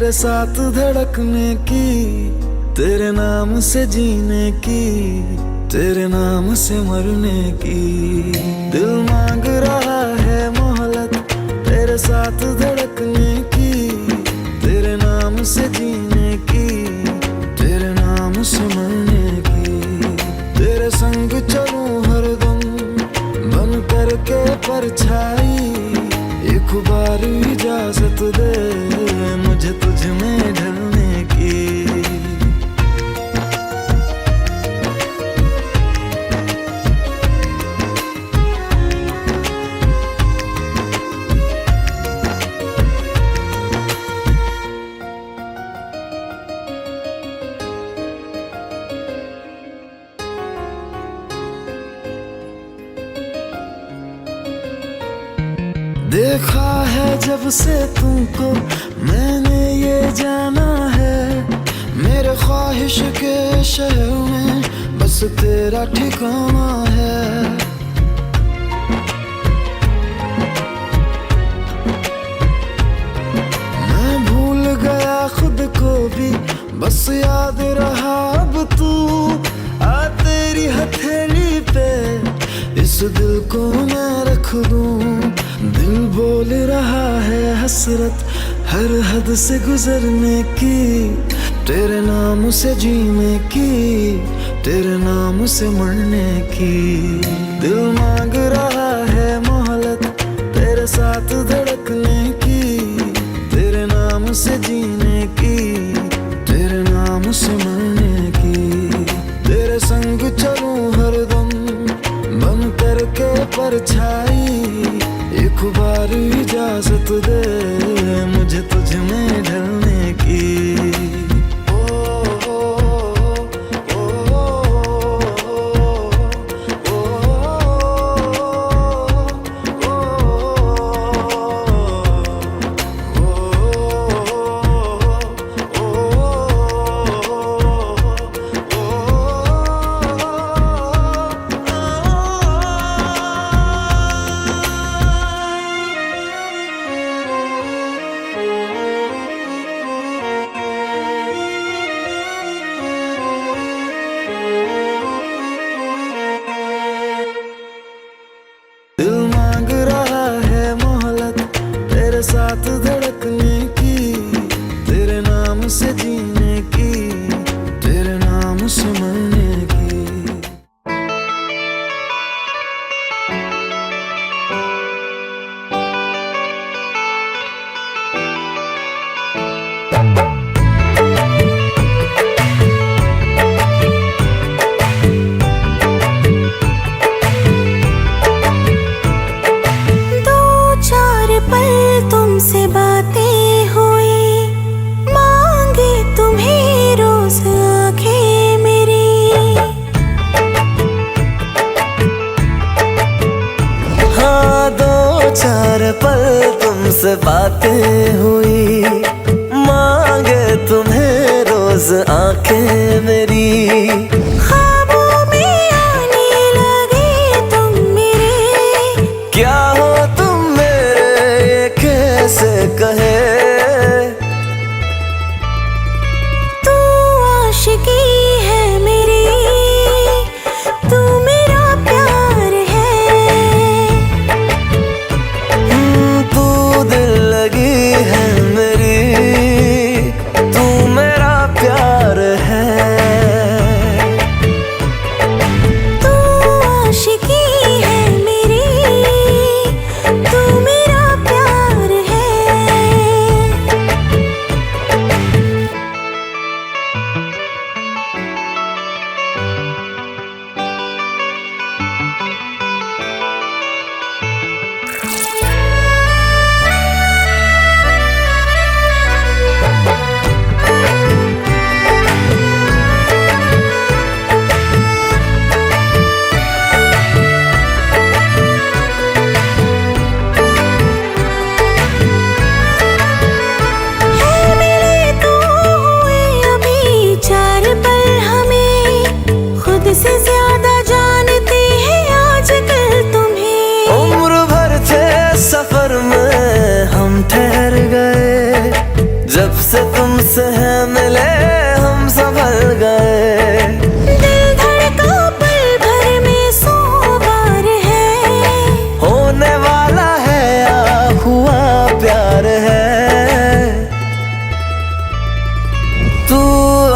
तेरे साथ धड़कने की, तेरे नाम से जीने की, तेरे नाम से मरने की। दिल मांग रहा है मोहलत तेरे साथ धड़कने की, तेरे नाम से जीने की, तेरे नाम से मरने की। तेरे संग चलूं हरदम बन करके परछाई, एक बार इजाजत दे मुझे तुझ में ढलने की। देखा है जब से तुमको मैंने ये जाना है, मेरे ख्वाहिश के शहर में बस तेरा ठिकाना है। मैं भूल गया खुद को भी, बस याद रहा अब तू। आ तेरी हथेली पे इस दिल को मैं रख दूं, दिल बोल रहा है हसरत हर हद से गुजरने की, तेरे नाम से जीने की, तेरे नाम से मरने की। दिल मांग रहा है मोहलत तेरे साथ धड़कने की, तेरे नाम से जीने की, तेरे नाम से मरने की। तेरे संग चलूं हरदम बन करके परछाई, एक बार इजाजत दे मुझे तुझ में ढलने की। दिल मांग रहा है मोहलत तेरे साथ धड़कने की, तेरे नाम से जीने की, तेरे नाम से मरने की। तुमसे बातें हुई, मांगे तुम्हें रोज आंखें मेरी। हाँ, दो चार पल तुमसे बातें हुई, मांगे तुम्हें रोज आंखें मेरी। ख्वाबों में आने लगे तुम मेरे, क्या हो तुम मेरे कैसे कहे। तू आशिकी है मेरी, तू मेरा प्यार है। तू दिल लगी है मेरी, तू मेरा प्यार है। तुझसे है मिले हम संभल गए। दिल धड़का पल भर में 100 बार है, होने वाला है या हुआ प्यार है। तू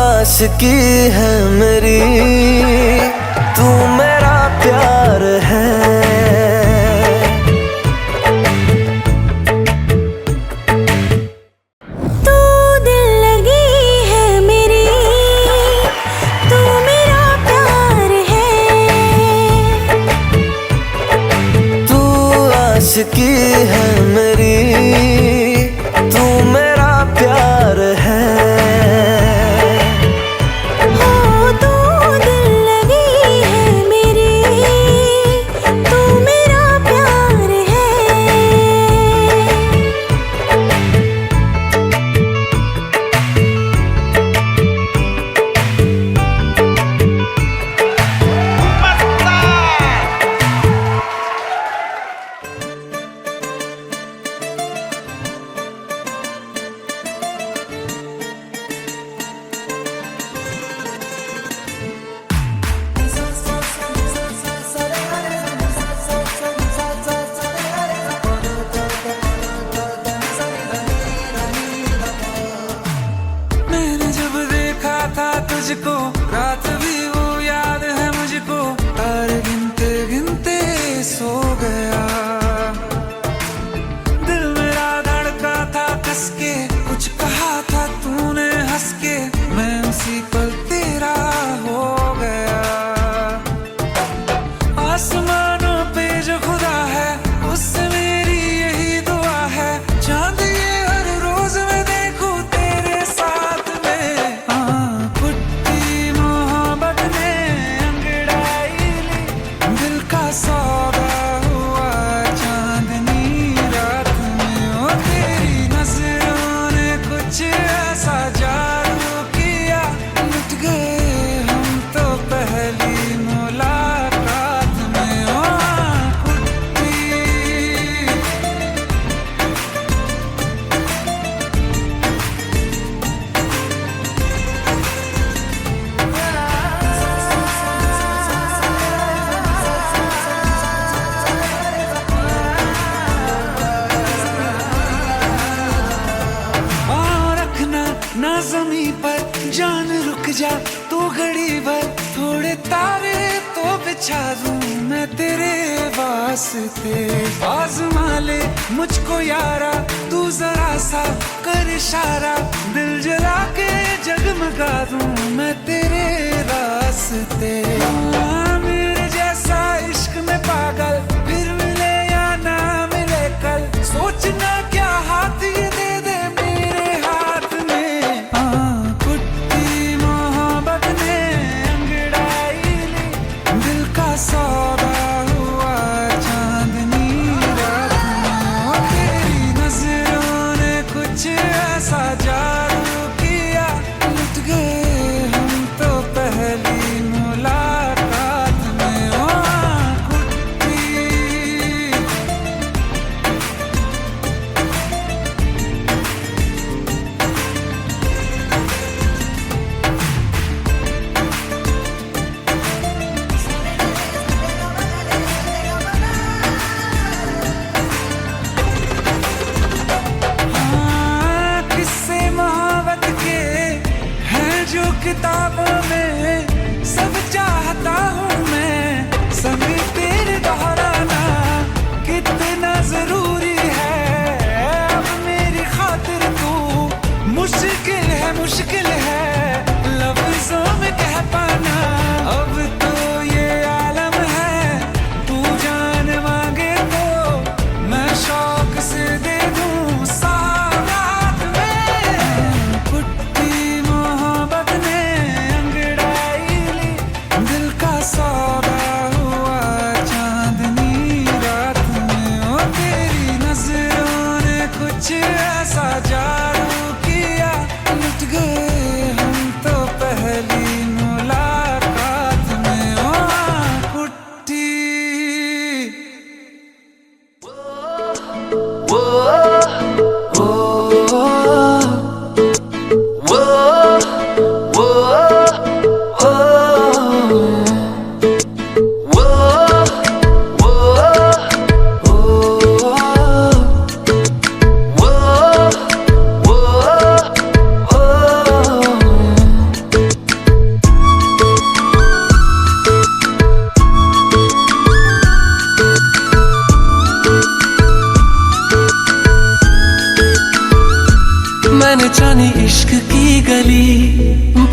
आशिकी है मेरी, तू मेरा प्यार है। तू दिल लगी है मेरी, तू मेरा प्यार है। तू आशिकी है मेरी, तू मेरा प्यार है। हो तू दिल लगी है मेरी, तू मेरा प्यार है। मैंने जब देखा था तुझको, रात भी वो याद है मुझको, तारे गिनते गिनते सो गया। दिल मेरा धड़का था कस के, कुछ कहा था तूने हंस के, मैं उसी पल तेरा हो गया। आसमानों पे जो खुदा है, उससे मेरी यही दुआ है, चांद ये हर रोज मैं देखूं तेरे साथ में। हाँ, कुट्टी मोहब्बत ने अंगड़ाई ली, दिल का सौदा हुआ चांदनी रात में। ओ तेरी नजरों ने कुछ ऐसा जादू किया, लुट गए हम तो पहली मुलाकात में। ओ कुट्टी और रखना ना जमी पर, जान रुक जा तू घड़ी भर, थोड़े तारे तो बिछा दूं मैं तेरे वास्ते। आज़मा ले मुझको यारा, तू जरा सा कर इशारा, दिल जला के जगमगा दूं मैं तेरे रास्ते। हाँ, मेरे जैसा इश्क में पागल फिर मिले या ना मिले कल, सोचना क्या हाथ ये दे दे मेरे हाथ में। हाँ, कुट्टी मोहब्बत ने अंगड़ाई ली, दिल का सौदा हुआ चांदनी रात में। ओ तेरी नजरों ने कुछ ऐसा जादू किया, लुट गए हम तो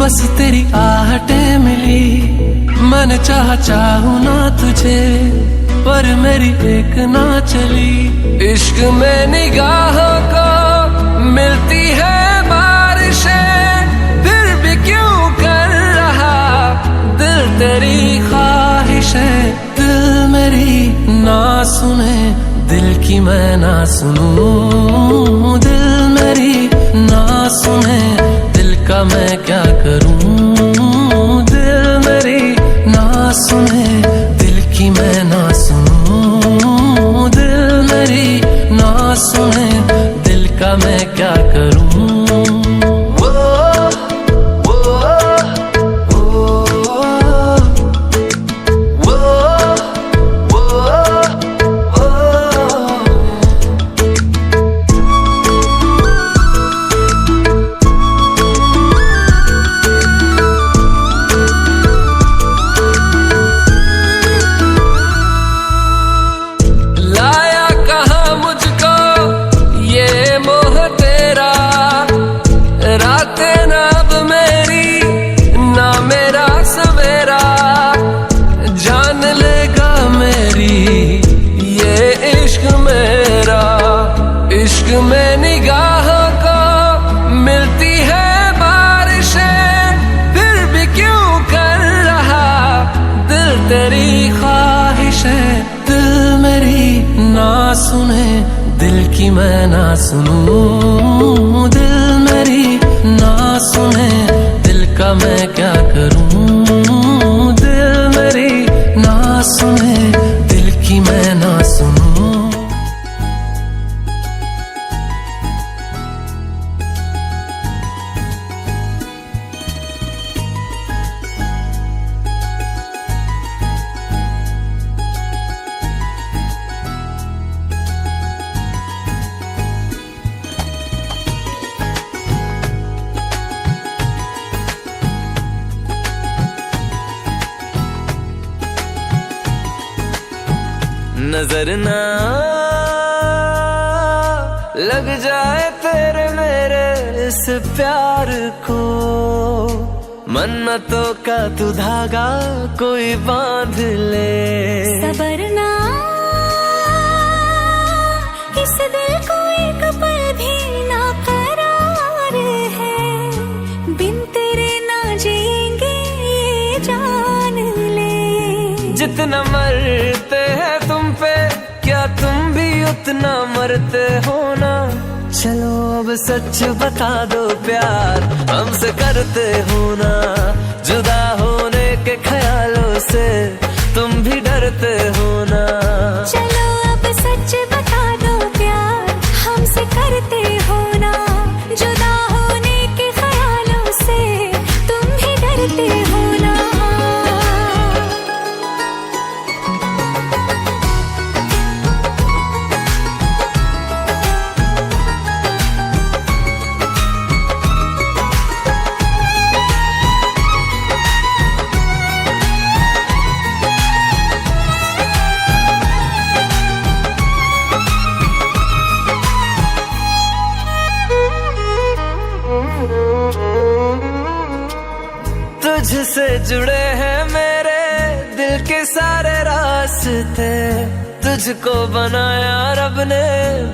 बस तेरी आहटें मिली। मैंने चाहूं ना तुझे, पर मेरी एक ना चली। इश्क में निगाहों को मिलती है बारिशें, फिर भी क्यों कर रहा दिल तेरी ख्वाहिशें। दिल मेरी ना सुने, दिल की मैं ना सुनूं। दिल मेरी ना सुने, दिल का मैं क्या करूं। दिल मेरी ना सुने, दिल की मैं ना सुनूं। दिल मेरी ना सुने, दिल का मैं क्या करूं। इश्क में निगाहों को मिलती है बारिशें, फिर भी क्यों कर रहा दिल तेरी ख्वाहिशें। दिल मेरी ना सुने, दिल की मैं ना सुनूं। दिल मेरी ना सुने, दिल का मैं क्या करूं। दिल मेरी ना सुने, दिल की मैं ना सुनूं। नजर ना लग जाए तेरे मेरे इस प्यार को, मन्नतों का तू धागा कोई बांध ले। सबर ना इस दिल को एक पल भी ना करार है, बिन तेरे ना जिएंगे ये जान ले। जितना मरते हैं तुम पे, क्या तुम भी उतना मरते हो ना। चलो अब सच बता दो प्यार हमसे करते हो ना। जुदा होने के ख्यालों से तुम भी डरते हो ना। चलो अब सच बता दो प्यार हमसे करते हो ना। जुदा होने के ख्यालों से तुम भी डरते हो ना। तुझसे जुड़े हैं मेरे दिल के सारे रास्ते, तुझको बनाया रब ने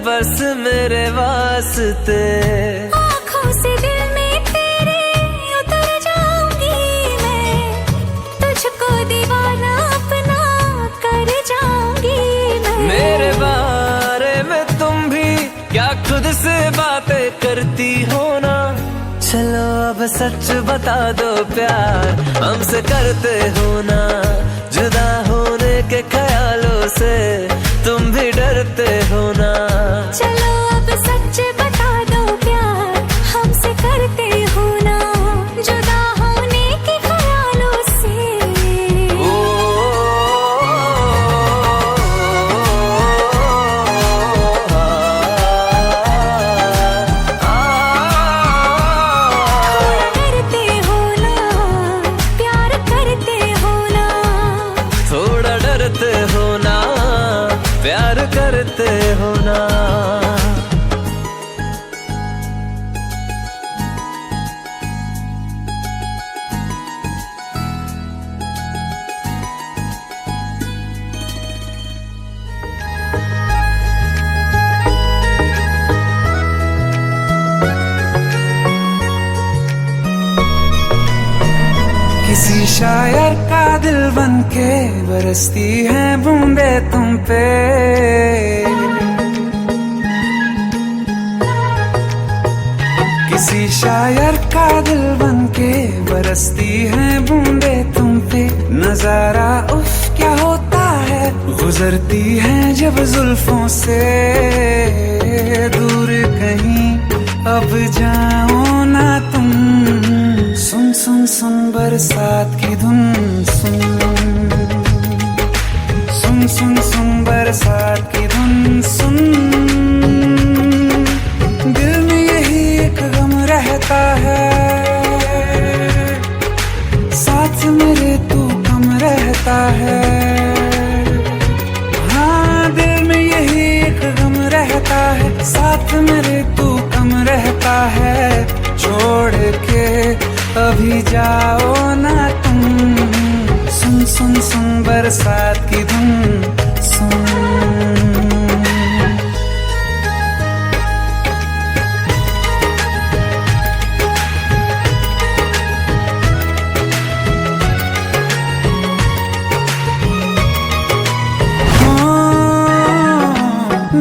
बस मेरे वास्ते। आँखों से दिल में तेरे उतर जाऊंगी मैं, तुझको दीवाना अपना कर जाऊंगी मैं। मेरे बारे में तुम भी क्या खुद से बातें करती हो ना। चलो अब सच बता दो प्यार हमसे करते हो ना। जुदा होने के ख्यालों से तुम भी डरते हो ना। चलो अब सच बता दो प्यार हमसे करते हो ना। जुदा होने के ख्यालों से प्यार करते हो ना। किसी शायर का दिल बनके बरसती है बूंदे तुम पे, किसी शायर का दिल बनके बरसती है बूंदे तुम पे। नजारा उफ क्या होता है, गुजरती है जब जुल्फों से दूर कहीं अब जाओ ना तुम। सुन सुन सुन बरसात की धुन, सुन सुन सुन सुन बरसात की धुन सुन। दिल में यही एक गम रहता है, साथ मेरे तू कम रहता है। हाँ दिल में यही एक गम रहता है, साथ मेरे तू कम रहता है। छोड़ के अभी जाओ ना तुम। सुन सुन सुन बरसात की धुन सुन।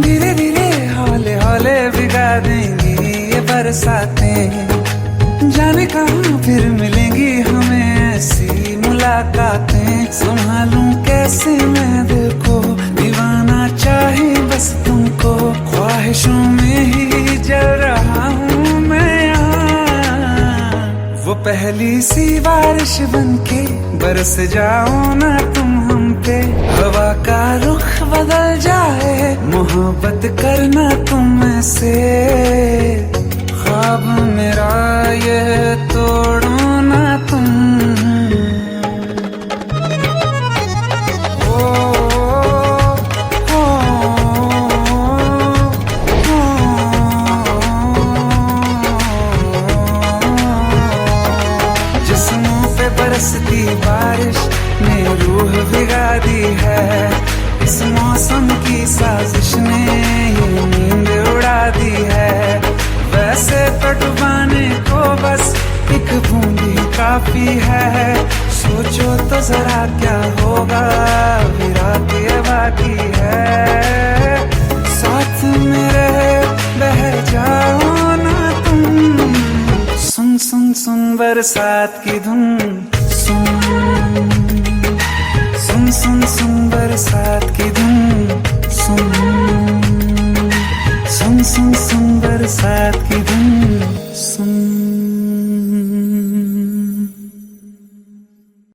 धीरे धीरे हौले हौले भिगा देंगी ये बरसातें, जाने कहाँ फिर मिलेंगी हमें ऐसी मुलाकातें। संभालूं कैसे मैं दिल को, दीवाना चाहे बस तुमको। ख्वाहिशों में ही जल रहा हूँ मैं यहाँ। वो पहली सी बारिश बनके बरस जाओ ना तुम हम पे। हवा का रुख बदल जाए, मोहब्बत करना तुम ऐसे। ख्वाब मेरा ये तोड़ो ना तुम। ओ, ओ, ओ, जिस्मों पे बरसती बारिश ने रूह भिगा दी है। इस मौसम की साजिश ने ये नींद उड़ा दी है। वैसे तो डुबाने को बस एक बूंदी काफी है। सोचो तो जरा क्या होगा, अभी रात ये बाकी है। साथ मेरे बह जाओ ना तुम। सुन सुन सुन बरसात की धुन सुन। सुन सुन सुन बरसात की धुन सुन। सुन सुन सुन बरसात की धुन।